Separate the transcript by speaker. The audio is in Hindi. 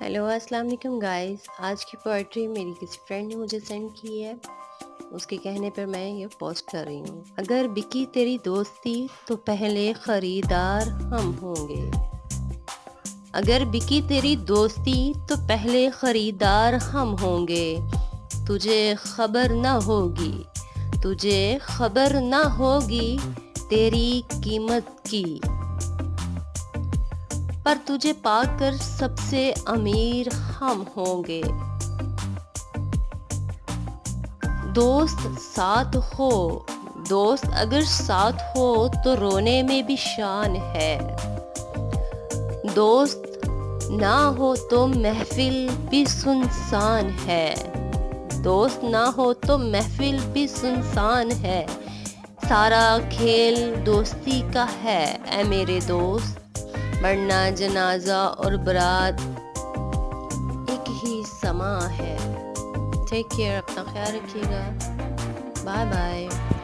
Speaker 1: हेलो अस्सलाम वालेकुम गाइस। आज की पोइट्री मेरी किसी फ्रेंड ने मुझे सेंड की है। उसके कहने पर मैं ये पोस्ट कर रही हूँ। अगर बिकी तेरी दोस्ती तो पहले खरीदार हम होंगे। अगर बिकी तेरी दोस्ती तो पहले खरीदार हम होंगे। तुझे खबर न होगी, तुझे खबर न होगी तेरी कीमत की। पर तुझे पाकर सबसे अमीर हम होंगे। दोस्त साथ हो, दोस्त अगर साथ हो तो रोने में भी शान है। दोस्त ना हो तो महफिल भी सुनसान है। दोस्त ना हो तो महफिल भी सुनसान है। सारा खेल दोस्ती का है ऐ मेरे दोस्त। मरना जनाजा और बारात एक ही समा है। टेक केयर, अपना ख्याल रखिएगा। Bye bye.